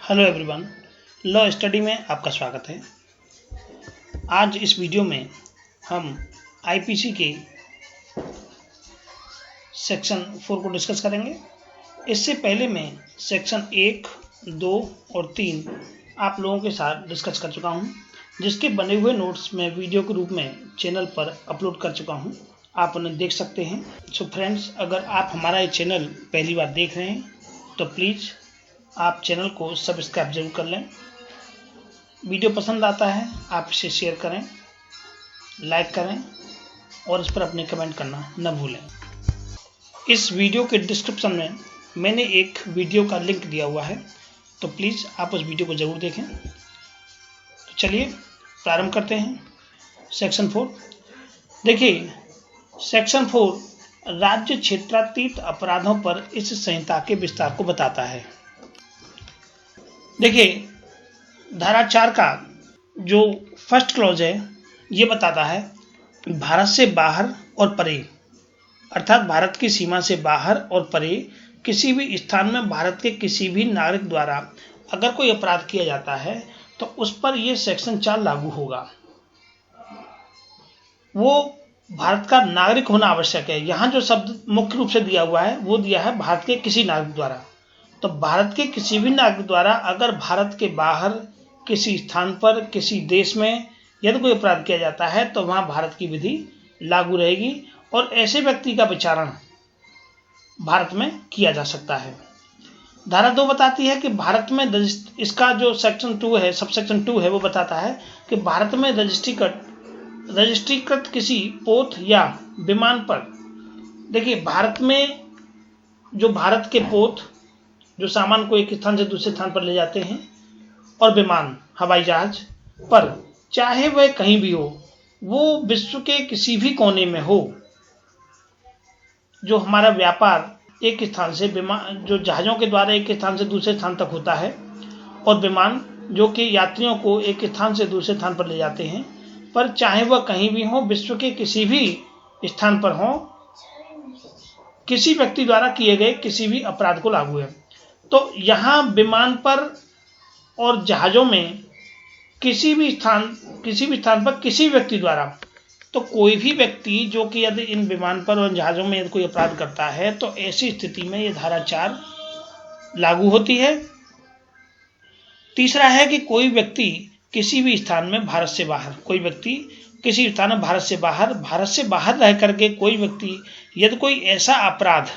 Hello everyone, law study में आपका स्वागत है। आज इस वीडियो में हम आईपीसी के सेक्शन 4 को डिस्कस करेंगे। इससे पहले मैं सेक्शन 1, 2 और 3 आप लोगों के साथ डिस्कस कर चुका हूं, जिसके बने हुए नोट्स मैं वीडियो के रूप में चैनल पर अपलोड कर चुका हूं। आप उन्हें देख सकते हैं। सो फ्रेंड्स, अगर आप हमारा ये चैनल पहली बार देख रहे हैं तो प्लीज़ आप चैनल को सब्सक्राइब जरूर कर लें। वीडियो पसंद आता है आप इसे शेयर करें, लाइक करें और इस पर अपने कमेंट करना न भूलें। इस वीडियो के डिस्क्रिप्शन में मैंने एक वीडियो का लिंक दिया हुआ है, तो प्लीज़ आप उस वीडियो को ज़रूर देखें। तो चलिए प्रारंभ करते हैं। सेक्शन 4 देखिए, सेक्शन 4 राज्य क्षेत्रातीत अपराधों पर इस संहिता के विस्तार को बताता है। देखिए, धारा 4 का जो फर्स्ट क्लॉज है ये बताता है भारत से बाहर और परे, अर्थात भारत की सीमा से बाहर और परे किसी भी स्थान में भारत के किसी भी नागरिक द्वारा अगर कोई अपराध किया जाता है तो उस पर यह सेक्शन 4 लागू होगा। वो भारत का नागरिक होना आवश्यक है। यहाँ जो शब्द मुख्य रूप से दिया हुआ है वो दिया है भारत के किसी नागरिक द्वारा। तो भारत के किसी भी नागरिक द्वारा अगर भारत के बाहर किसी स्थान पर किसी देश में यदि कोई अपराध किया जाता है तो वहाँ भारत की विधि लागू रहेगी और ऐसे व्यक्ति का विचारण भारत में किया जा सकता है। धारा 2 बताती है कि भारत में इसका जो सेक्शन 2 है, सब सेक्शन 2 है, वो बताता है कि भारत में रजिस्ट्रीकृत किसी पोत या विमान पर, देखिए भारत में जो भारत के पोत जो सामान को एक स्थान से दूसरे स्थान पर ले जाते हैं और विमान हवाई जहाज पर, चाहे वह कहीं भी हो, वो विश्व के किसी भी कोने में हो, जो हमारा व्यापार एक स्थान से विमान जो जहाज़ों के द्वारा एक स्थान से दूसरे स्थान तक होता है और विमान जो कि यात्रियों को एक स्थान से दूसरे स्थान पर ले जाते हैं, पर चाहे वह कहीं भी हो, विश्व के किसी भी स्थान पर हो, किसी व्यक्ति द्वारा किए गए किसी भी अपराध को लागू है। तो यहाँ विमान पर और जहाज़ों में किसी भी स्थान पर किसी व्यक्ति द्वारा, तो कोई भी व्यक्ति जो कि यदि इन विमान पर और जहाज़ों में यदि कोई अपराध करता है तो ऐसी स्थिति में ये धारा 4 लागू होती है। तीसरा है कि कोई व्यक्ति किसी भी स्थान में भारत से बाहर, कोई व्यक्ति किसी स्थान में भारत से बाहर रह करके कोई व्यक्ति यदि कोई ऐसा अपराध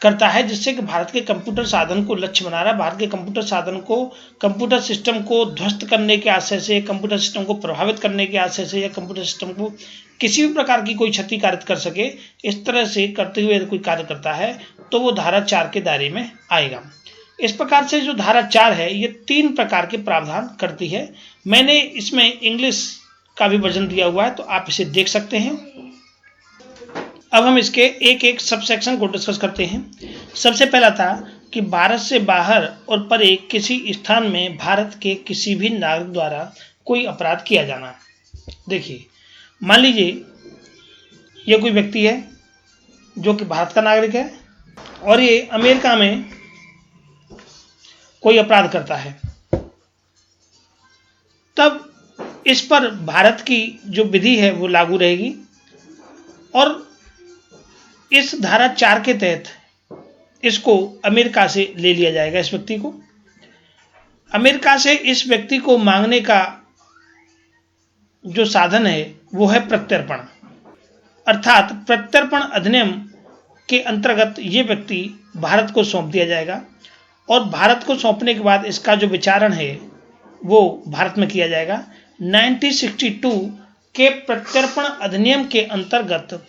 करता है जिससे कि भारत के कंप्यूटर साधन को लक्ष्य बना रहा है, भारत के कंप्यूटर साधन को, कंप्यूटर सिस्टम को ध्वस्त करने के आशय से, कंप्यूटर सिस्टम को प्रभावित करने के आशय से या कंप्यूटर सिस्टम को किसी भी प्रकार की कोई क्षति कारित कर सके, इस तरह से करते हुए यदि कोई कार्य करता है तो वो धारा 4 के दायरे में आएगा। इस प्रकार से जो धारा 4 है ये 3 प्रकार के प्रावधान करती है। मैंने इसमें इंग्लिश का भी वर्जन दिया हुआ है, तो आप इसे देख सकते हैं। अब हम इसके एक एक सब सेक्शन को डिस्कस करते हैं। सबसे पहला था कि भारत से बाहर और परे किसी स्थान में भारत के किसी भी नागरिक द्वारा कोई अपराध किया जाना। देखिए, मान लीजिए ये कोई व्यक्ति है जो कि भारत का नागरिक है और ये अमेरिका में कोई अपराध करता है, तब इस पर भारत की जो विधि है वो लागू रहेगी और इस धारा 4 के तहत इसको अमेरिका से ले लिया जाएगा। इस व्यक्ति को अमेरिका से इस व्यक्ति को मांगने का जो साधन है वो है प्रत्यर्पण, अर्थात प्रत्यर्पण अधिनियम के अंतर्गत ये व्यक्ति भारत को सौंप दिया जाएगा और भारत को सौंपने के बाद इसका जो विचारण है वो भारत में किया जाएगा। 1962 के प्रत्यर्पण अधिनियम के अंतर्गत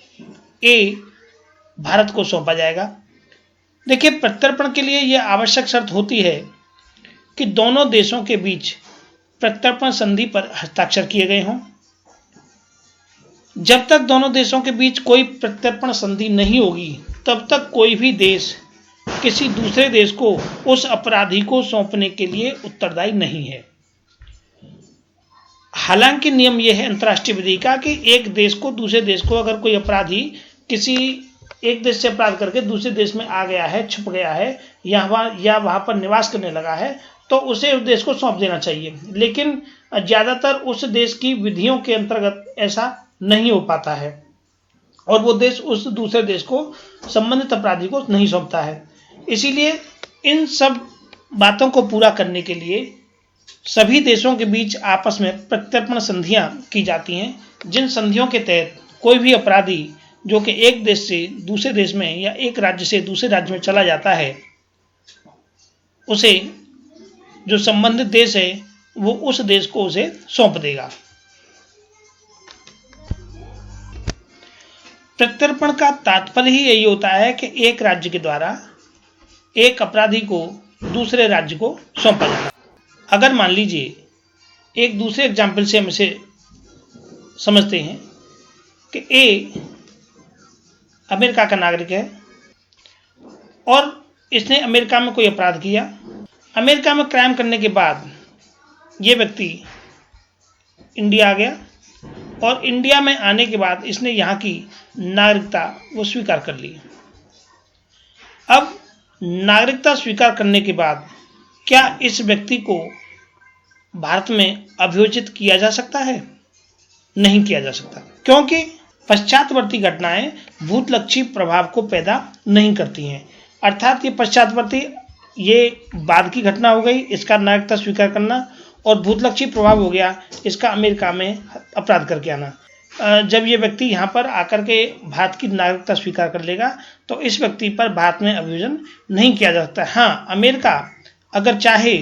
भारत को सौंपा जाएगा। देखिए, प्रत्यर्पण के लिए यह आवश्यक शर्त होती है कि दोनों देशों के बीच प्रत्यर्पण संधि पर हस्ताक्षर किए गए हों। जब तक दोनों देशों के बीच कोई प्रत्यर्पण संधि नहीं होगी तब तक कोई भी देश किसी दूसरे देश को उस अपराधी को सौंपने के लिए उत्तरदायी नहीं है। हालांकि नियम यह है अंतर्राष्ट्रीय विधि का कि एक देश को दूसरे देश को अगर कोई अपराधी किसी एक देश से अपराध करके दूसरे देश में आ गया है, छुप गया है या वहाँ पर निवास करने लगा है, तो उसे उस देश को सौंप देना चाहिए। लेकिन ज़्यादातर उस देश की विधियों के अंतर्गत ऐसा नहीं हो पाता है और वो देश उस दूसरे देश को संबंधित अपराधी को नहीं सौंपता है। इसीलिए इन सब बातों को पूरा करने के लिए सभी देशों के बीच आपस में प्रत्यर्पण संधियां की जाती हैं, जिन संधियों के तहत कोई भी अपराधी जो कि एक देश से दूसरे देश में या एक राज्य से दूसरे राज्य में चला जाता है, उसे जो संबंधित देश है वो उस देश को उसे सौंप देगा। प्रत्यर्पण का तात्पर्य ही यही होता है कि एक राज्य के द्वारा एक अपराधी को दूसरे राज्य को सौंपा जाना। अगर मान लीजिए एक दूसरे एग्जाम्पल से हम इसे समझते हैं कि ए अमेरिका का नागरिक है और इसने अमेरिका में कोई अपराध किया। अमेरिका में क्राइम करने के बाद ये व्यक्ति इंडिया आ गया और इंडिया में आने के बाद इसने यहाँ की नागरिकता वो स्वीकार कर ली। अब नागरिकता स्वीकार करने के बाद क्या इस व्यक्ति को भारत में अभियोजित किया जा सकता है? नहीं किया जा सकता, क्योंकि पश्चातवर्ती घटनाएं भूतलक्षी प्रभाव को पैदा नहीं करती हैं। अर्थात ये पश्चातवर्ती, ये बाद की घटना हो गई, इसका नागरिकता स्वीकार करना, और भूतलक्षी प्रभाव हो गया इसका अमेरिका में अपराध करके आना। जब ये व्यक्ति यहाँ पर आकर के भारत की नागरिकता स्वीकार कर लेगा तो इस व्यक्ति पर भारत में अभियोजन नहीं किया जा सकता। हाँ, अमेरिका अगर चाहे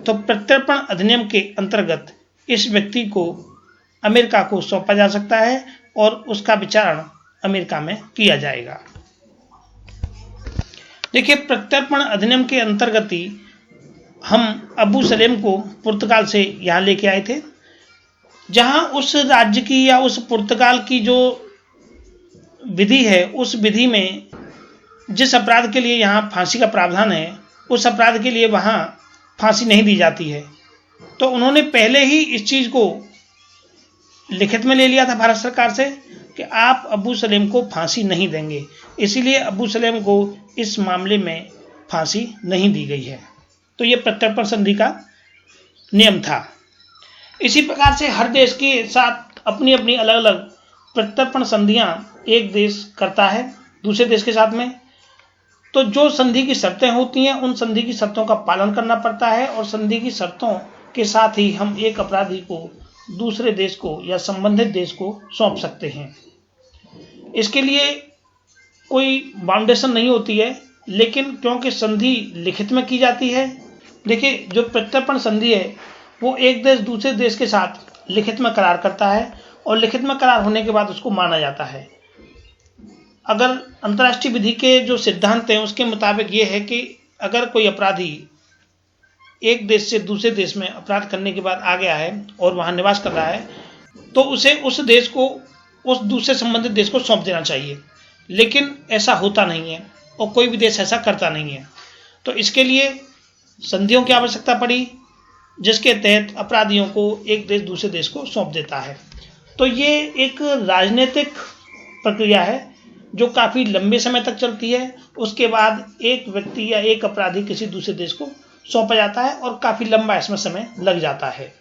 तो प्रत्यर्पण अधिनियम के अंतर्गत इस व्यक्ति को अमेरिका को सौंपा जा सकता है और उसका विचारण अमेरिका में किया जाएगा। देखिए, प्रत्यर्पण अधिनियम के अंतर्गत ही हम अबू सलेम को पुर्तगाल से यहाँ लेके आए थे, जहाँ उस राज्य की या उस पुर्तगाल की जो विधि है, उस विधि में जिस अपराध के लिए यहाँ फांसी का प्रावधान है, उस अपराध के लिए वहाँ फांसी नहीं दी जाती है। तो उन्होंने पहले ही इस चीज़ को लिखित में ले लिया था भारत सरकार से कि आप अबू सलेम को फांसी नहीं देंगे, इसीलिए अबू सलेम को इस मामले में फांसी नहीं दी गई है। तो ये प्रत्यर्पण संधि का नियम था। इसी प्रकार से हर देश के साथ अपनी अपनी अलग अलग प्रत्यर्पण संधियां एक देश करता है दूसरे देश के साथ में। तो जो संधि की शर्तें होती हैं उन संधि की शर्तों का पालन करना पड़ता है और संधि की शर्तों के साथ ही हम एक अपराधी को दूसरे देश को या संबंधित देश को सौंप सकते हैं। इसके लिए कोई बाउंडेशन नहीं होती है, लेकिन क्योंकि संधि लिखित में की जाती है। देखिए, जो प्रत्यर्पण संधि है वो एक देश दूसरे देश के साथ लिखित में करार करता है और लिखित में करार होने के बाद उसको माना जाता है। अगर अंतर्राष्ट्रीय विधि के जो सिद्धांत हैं उसके मुताबिक ये है कि अगर कोई अपराधी एक देश से दूसरे देश में अपराध करने के बाद आ गया है और वहाँ निवास कर रहा है तो उसे उस देश को उस दूसरे संबंधित देश को सौंप देना चाहिए, लेकिन ऐसा होता नहीं है और कोई भी देश ऐसा करता नहीं है। तो इसके लिए संधियों की आवश्यकता पड़ी, जिसके तहत अपराधियों को एक देश दूसरे देश को सौंप देता है। तो ये एक राजनीतिक प्रक्रिया है जो काफ़ी लंबे समय तक चलती है। उसके बाद एक व्यक्ति या एक अपराधी किसी दूसरे देश को सौंपा जाता है और काफ़ी लंबा इसमें समय लग जाता है।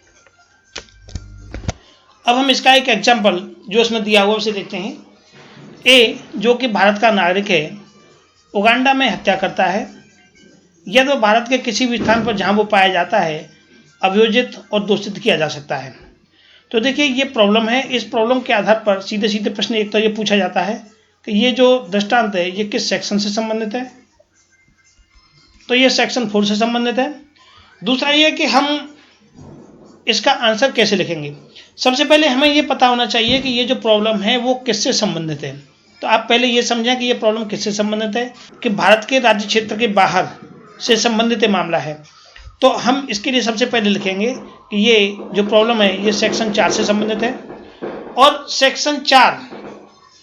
अब हम इसका एक एग्जाम्पल जो इसमें दिया हुआ उसे देखते हैं। ए, जो कि भारत का नागरिक है, उगांडा में हत्या करता है। यदि वो भारत के किसी भी स्थान पर जहाँ वो पाया जाता है अभियोजित और दोषित किया जा सकता है। तो देखिए, ये प्रॉब्लम है। इस प्रॉब्लम के आधार पर सीधे सीधे प्रश्न एक तो ये पूछा जाता है कि ये जो दृष्टांत है ये किस सेक्शन से संबंधित है। तो ये सेक्शन 4 से संबंधित है। दूसरा ये कि हम इसका आंसर कैसे लिखेंगे। सबसे पहले हमें ये पता होना चाहिए कि ये जो प्रॉब्लम है वो किससे संबंधित है। तो आप पहले ये समझें कि ये प्रॉब्लम किससे संबंधित है, कि भारत के राज्य क्षेत्र के बाहर से संबंधित मामला है। तो हम इसके लिए सबसे पहले लिखेंगे कि ये जो प्रॉब्लम है ये सेक्शन 4 से संबंधित है। और सेक्शन 4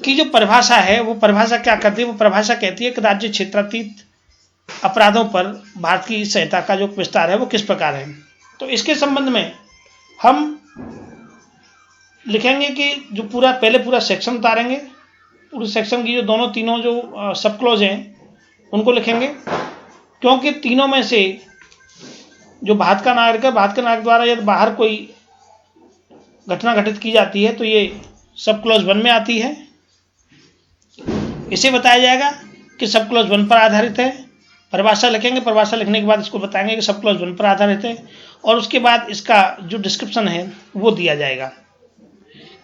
की जो परिभाषा है वो परिभाषा क्या करती है, वो परिभाषा कहती है कि राज्य क्षेत्रातीत अपराधों पर भारत की सहायता का जो विस्तार है वो किस प्रकार है। तो इसके संबंध में हम लिखेंगे कि जो पूरा सेक्शन उतारेंगे, उस सेक्शन की जो तीनों जो सब क्लॉज हैं उनको लिखेंगे, क्योंकि तीनों में से जो भारत का नागरिक है, भारत के नागरिक द्वारा यदि बाहर कोई घटना घटित की जाती है तो ये सब क्लॉज 1 में आती है। इसे बताया जाएगा कि सब क्लॉज 1 पर आधारित है। परिभाषा लिखेंगे, परिभाषा लिखने के बाद इसको बताएंगे कि सब क्लॉज 1 पर आधारित है, और उसके बाद इसका जो डिस्क्रिप्शन है वो दिया जाएगा।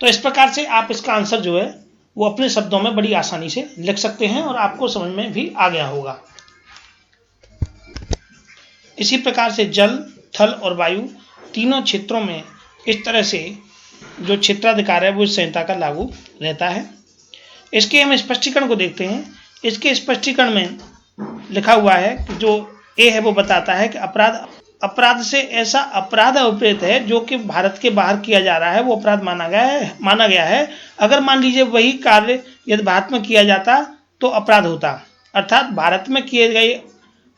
तो इस प्रकार से आप इसका आंसर जो है वो अपने शब्दों में बड़ी आसानी से लिख सकते हैं और आपको समझ में भी आ गया होगा। इसी प्रकार से जल, थल और वायु तीनों क्षेत्रों में इस तरह से जो क्षेत्राधिकार है वो इस संहिता का लागू रहता है। इसके हम स्पष्टीकरण को देखते हैं। इसके स्पष्टीकरण में लिखा हुआ है कि जो ए है वो बताता है कि अपराध से ऐसा अपराध अभिप्रेत है जो कि भारत के बाहर किया जा रहा है वो अपराध माना गया है। अगर मान लीजिए वही कार्य यदि भारत में किया जाता तो अपराध होता, अर्थात भारत में किए गए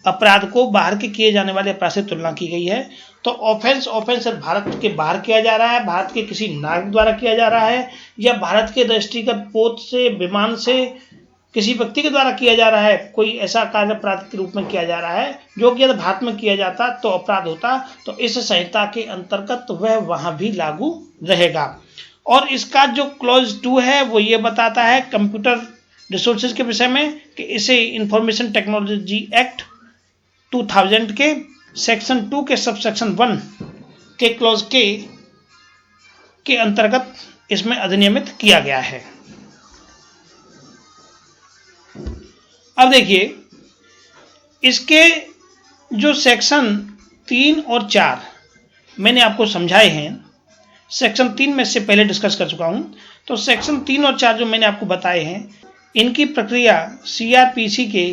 अपराध को बाहर के किए जाने वाले अपराध से तुलना की गई है। तो ऑफेंस भारत के बाहर किया जा रहा है, भारत के किसी नागरिक द्वारा किया जा रहा है, या भारत के रजिस्ट्रीकृत पोत से, विमान से किसी व्यक्ति के द्वारा किया जा रहा है, कोई ऐसा कार्य अपराध के रूप में किया जा रहा है जो कि यदि भारत में किया जाता तो अपराध होता, तो इस संहिता के अंतर्गत वह वहां भी लागू रहेगा। और इसका जो क्लॉज 2 है वो ये बताता है कंप्यूटर रिसोर्सेज के विषय में कि इसे इंफॉर्मेशन टेक्नोलॉजी एक्ट 2000 के सेक्शन 2 के सब सेक्शन 1 के क्लॉज के अंतर्गत इसमें अधिनियमित किया गया है। अब देखिए इसके जो सेक्शन 3 और 4 मैंने आपको समझाए हैं। सेक्शन 3 में से पहले डिस्कस कर चुका हूं, तो सेक्शन 3 और 4 जो मैंने आपको बताए हैं इनकी प्रक्रिया सीआरपीसी के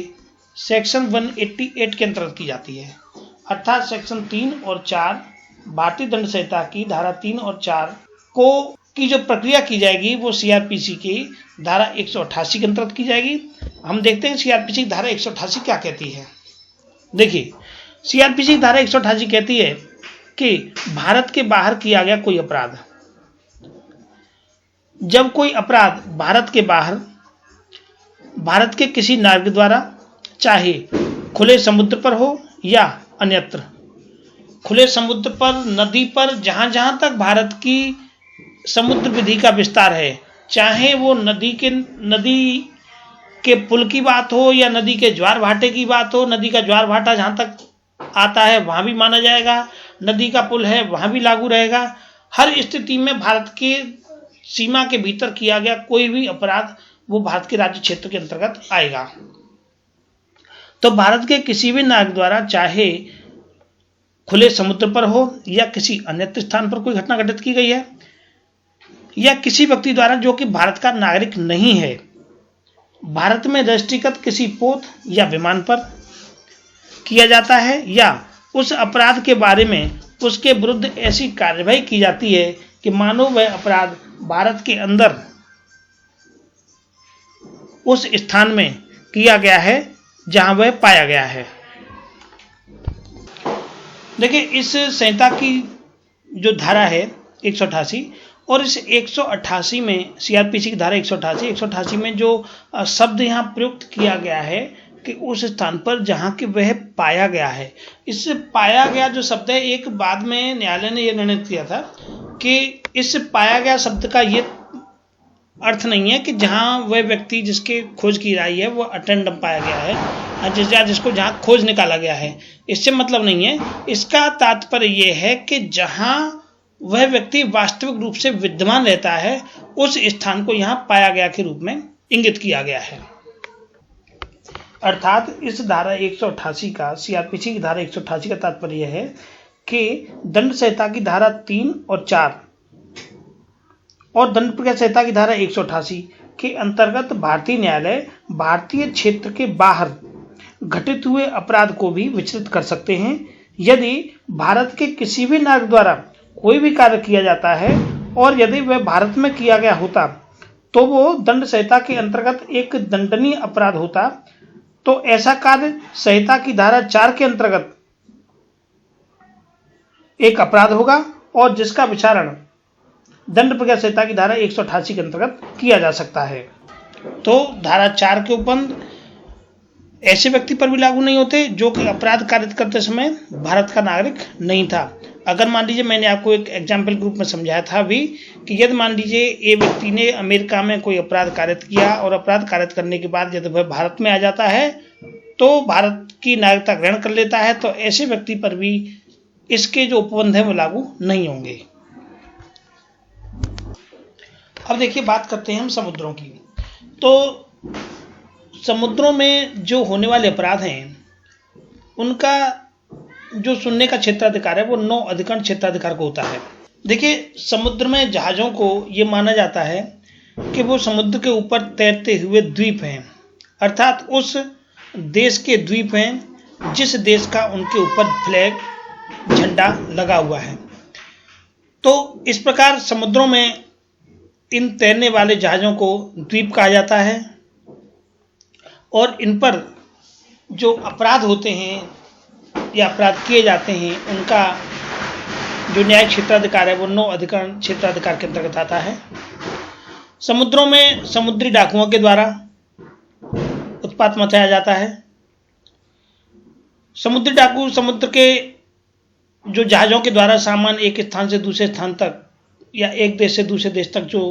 सेक्शन 188 के अंतर्गत की जाती है। अर्थात सेक्शन 3 और 4 भारतीय दंड संहिता की धारा 3 और 4 की जो प्रक्रिया की जाएगी वो सीआरपीसी की धारा 188 के अंतर्गत की जाएगी। हम देखते हैं सीआरपीसी की धारा 188 क्या कहती है। देखिए सीआरपीसी की धारा 188 कहती है कि भारत के बाहर किया गया कोई अपराध, जब कोई अपराध भारत के बाहर भारत के किसी नागरिक द्वारा, चाहे खुले समुद्र पर हो या अन्यत्र, खुले समुद्र पर, नदी पर, जहां जहां तक भारत की समुद्र विधि का विस्तार है, चाहे वो नदी के पुल की बात हो या नदी के ज्वार भाटे की बात हो, नदी का ज्वार भाटा जहां तक आता है वहां भी माना जाएगा, नदी का पुल है वहां भी लागू रहेगा। हर स्थिति में भारत के सीमा के भीतर किया गया कोई भी अपराध वो भारत के राज्य क्षेत्र के अंतर्गत आएगा। तो भारत के किसी भी नागरिक द्वारा, चाहे खुले समुद्र पर हो या किसी अन्य स्थान पर कोई घटना घटित की गई है, या किसी व्यक्ति द्वारा जो कि भारत का नागरिक नहीं है, भारत में रजिस्ट्रीकृत किसी पोत या विमान पर किया जाता है, या उस अपराध के बारे में उसके विरुद्ध ऐसी कार्यवाही की जाती है कि मानो वह अपराध भारत के अंदर उस स्थान में किया गया है जहां वह पाया गया है। देखिए इस संहिता की जो धारा है 188, और इस 188 में सीआरपीसी की धारा 188 में जो शब्द यहाँ प्रयुक्त किया गया है कि उस स्थान पर जहाँ कि वह पाया गया है, इस पाया गया जो शब्द है, एक बाद में न्यायालय ने यह निर्णय किया था कि इस पाया गया शब्द का ये अर्थ नहीं है कि जहाँ वह व्यक्ति जिसके खोज की जाई है वो अटेंडम पाया गया है, जिसको जहाँ खोज निकाला गया है, इससे मतलब नहीं है। इसका तात्पर्य यह है कि जहाँ वह व्यक्ति वास्तविक रूप से विद्यमान रहता है उस स्थान को यहाँ पाया गया के रूप में इंगित किया गया है। अर्थात इस धारा 188 का, सीआरपीसी की धारा 188 का तात्पर्य यह है कि दंड संहिता की धारा 3 और 4 और दंड प्रक्रिया संहिता की धारा 188 के अंतर्गत भारतीय न्यायालय भारतीय क्षेत्र के बाहर घटित हुए अपराध को भी विचलित कर सकते हैं। यदि भारत के किसी भी नागरिक द्वारा कोई भी कार्य किया जाता है और यदि वह भारत में किया गया होता तो वो दंड संहिता के अंतर्गत एक दंडनीय अपराध होता, तो ऐसा कार्य संहिता की धारा 4 के अंतर्गत एक अपराध होगा और जिसका विचारण दंड प्रक्रिया संहिता की धारा 188 के अंतर्गत किया जा सकता है। तो धारा 4 के उपबंध ऐसे व्यक्ति पर भी लागू नहीं होते जो कि अपराध कारित करते समय भारत का नागरिक नहीं था। अगर मान लीजिए, मैंने आपको एक एग्जाम्पल के रूप में समझाया था अभी कि यदि मान लीजिए ये व्यक्ति ने अमेरिका में कोई अपराध कारित किया और अपराध कारित करने के बाद यदि वह भारत में आ जाता है तो भारत की नागरिकता ग्रहण कर लेता है, तो ऐसे व्यक्ति पर भी इसके जो उपबंध है वो लागू नहीं होंगे। अब देखिए, बात करते हैं हम समुद्रों की। तो समुद्रों में जो होने वाले अपराध हैं उनका जो सुनने का क्षेत्राधिकार है वो नौ अधिकरण क्षेत्राधिकार को होता है। देखिए, समुद्र में जहाज़ों को ये माना जाता है कि वो समुद्र के ऊपर तैरते हुए द्वीप हैं, अर्थात उस देश के द्वीप हैं जिस देश का उनके ऊपर फ्लैग झंडा लगा हुआ है। तो इस प्रकार समुद्रों में इन तैरने वाले जहाज़ों को द्वीप कहा जाता है और इन पर जो अपराध होते हैं या अपराध किए जाते हैं उनका जो न्यायिक क्षेत्राधिकार है वो नौ अधिकरण क्षेत्राधिकार के अंतर्गत आता है। समुद्रों में समुद्री डाकुओं के द्वारा उत्पात मचाया जाता है। समुद्री डाकू समुद्र के जो जहाज़ों के द्वारा सामान एक स्थान से दूसरे स्थान तक या एक देश से दूसरे देश तक जो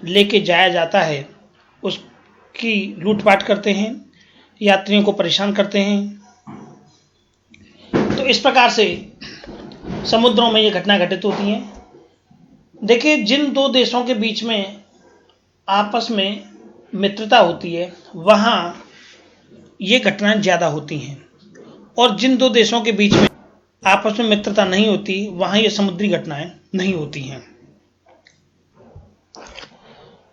लेके जाया जाता है उसकी लूटपाट करते हैं, यात्रियों को परेशान करते हैं। तो इस प्रकार से समुद्रों में ये घटना घटित होती हैं। देखिए, जिन दो देशों के बीच में आपस में मित्रता होती है वहाँ ये घटनाएं ज़्यादा होती हैं, और जिन दो देशों के बीच में आपस में मित्रता नहीं होती वहाँ ये समुद्री घटनाएं नहीं होती हैं।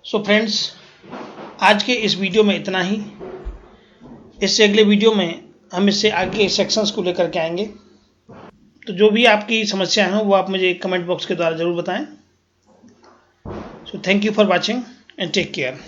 सो फ्रेंड्स, आज के इस वीडियो में इतना ही। इससे अगले वीडियो में हम इससे आगे सेक्शंस को लेकर के आएंगे। तो जो भी आपकी समस्या है वो आप मुझे कमेंट बॉक्स के द्वारा ज़रूर बताएं। So thank you for watching and take care.